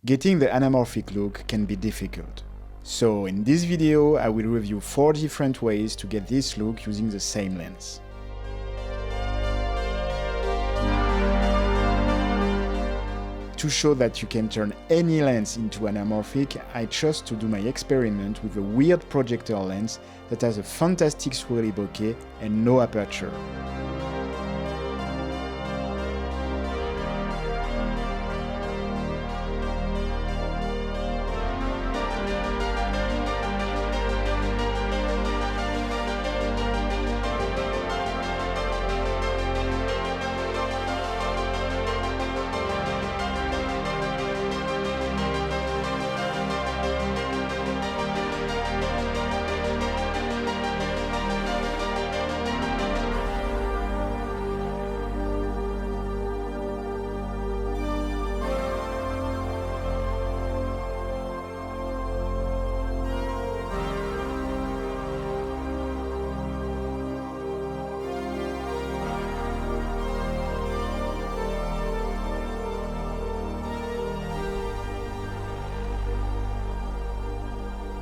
Getting the anamorphic look can be difficult. So in this video, I will review 4 different ways to get this look using the same lens. To show that you can turn any lens into anamorphic, I chose to do my experiment with a weird projector lens that has a fantastic swirly bokeh and no aperture.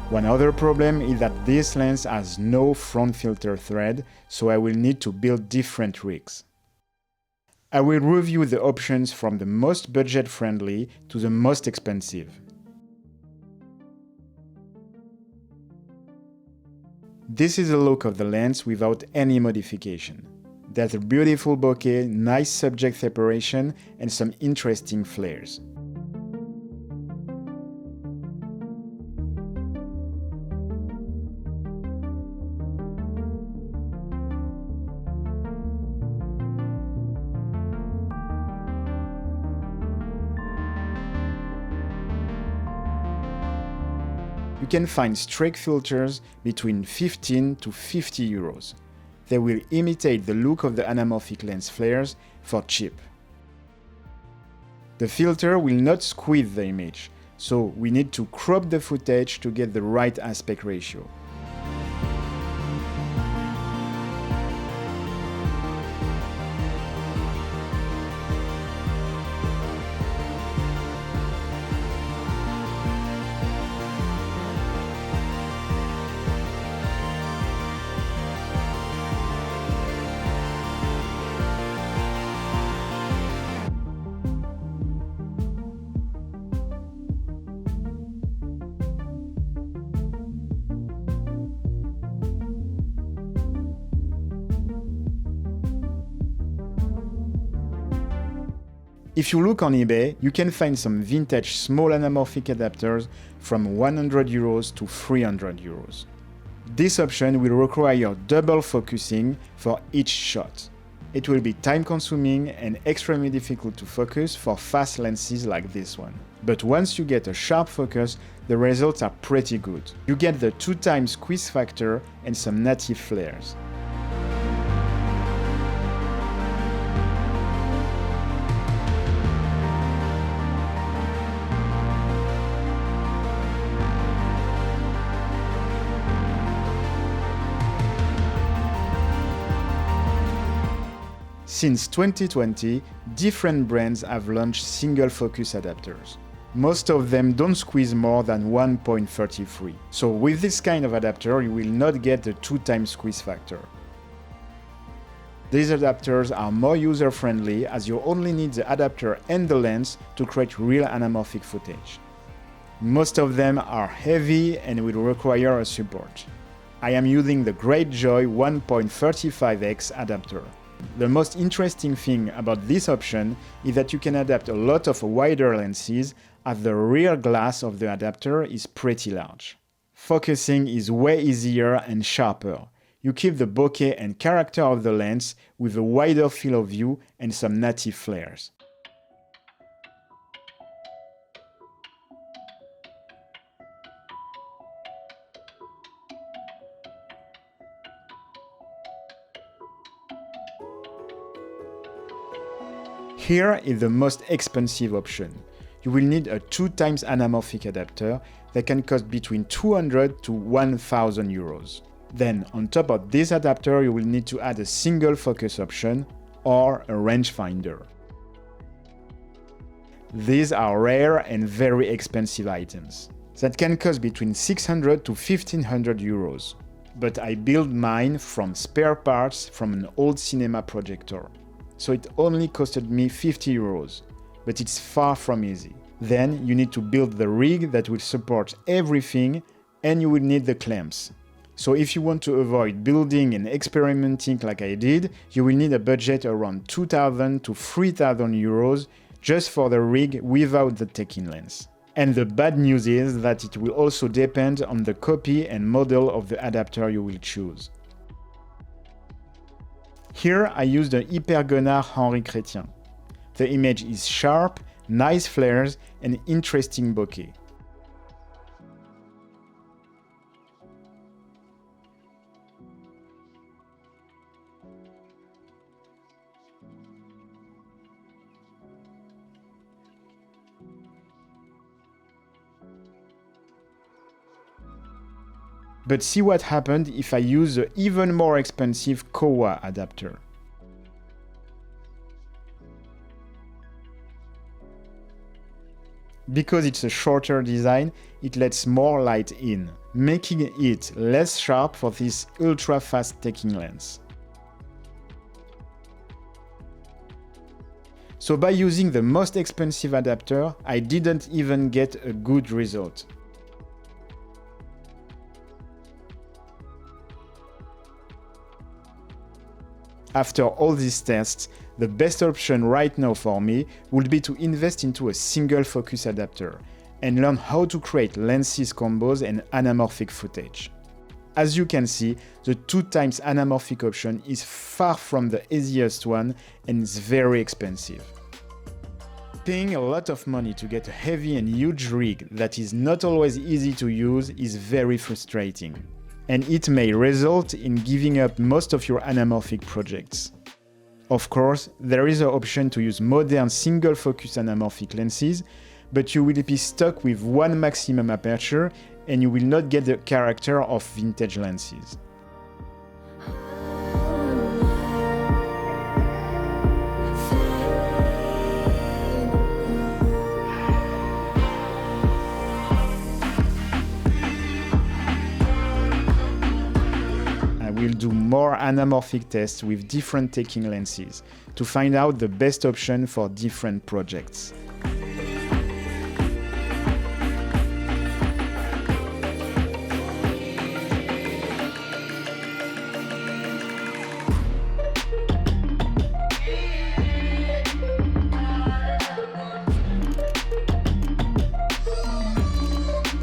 One other problem is that this lens has no front filter thread, so I will need to build different rigs. I will review the options from the most budget-friendly to the most expensive. This is the look of the lens without any modification. There's a beautiful bokeh, nice subject separation, and some interesting flares. You can find streak filters between 15 to 50 euros. They will imitate the look of the anamorphic lens flares for cheap. The filter will not squeeze the image, so we need to crop the footage to get the right aspect ratio. If you look on eBay, you can find some vintage small anamorphic adapters from 100 euros to 300 euros. This option will require double focusing for each shot. It will be time-consuming and extremely difficult to focus for fast lenses like this one. But once you get a sharp focus, the results are pretty good. You get the 2x squeeze factor and some native flares. Since 2020, different brands have launched single focus adapters. Most of them don't squeeze more than 1.33. So with this kind of adapter, you will not get the 2x squeeze factor. These adapters are more user-friendly as you only need the adapter and the lens to create real anamorphic footage. Most of them are heavy and will require a support. I am using the Greyjoy 1.35x adapter. The most interesting thing about this option is that you can adapt a lot of wider lenses as the rear glass of the adapter is pretty large. Focusing is way easier and sharper. You keep the bokeh and character of the lens with a wider field of view and some native flares. Here is the most expensive option. You will need a 2x anamorphic adapter that can cost between 200 to 1000 euros. Then, on top of this adapter, you will need to add a single focus option or a rangefinder. These are rare and very expensive items that can cost between 600 to 1500 euros. But I built mine from spare parts from an old cinema projector. So it only costed me 50 euros, but it's far from easy. Then you need to build the rig that will support everything, and you will need the clamps. So if you want to avoid building and experimenting like I did, you will need a budget around 2000 to 3000 euros just for the rig without the taking lens. And the bad news is that it will also depend on the copy and model of the adapter you will choose. Here I used the Hypergonard Henri Chrétien. The image is sharp, nice flares, and interesting bokeh. But see what happened if I use the even more expensive Kowa adapter. Because it's a shorter design, it lets more light in, making it less sharp for this ultra-fast taking lens. So by using the most expensive adapter, I didn't even get a good result. After all these tests, the best option right now for me would be to invest into a single focus adapter and learn how to create lenses combos and anamorphic footage. As you can see, the 2x anamorphic option is far from the easiest one and is very expensive. Paying a lot of money to get a heavy and huge rig that is not always easy to use is very frustrating. And it may result in giving up most of your anamorphic projects. Of course, there is an option to use modern single-focus anamorphic lenses, but you will be stuck with one maximum aperture and you will not get the character of vintage lenses. We'll do more anamorphic tests with different taking lenses to find out the best option for different projects.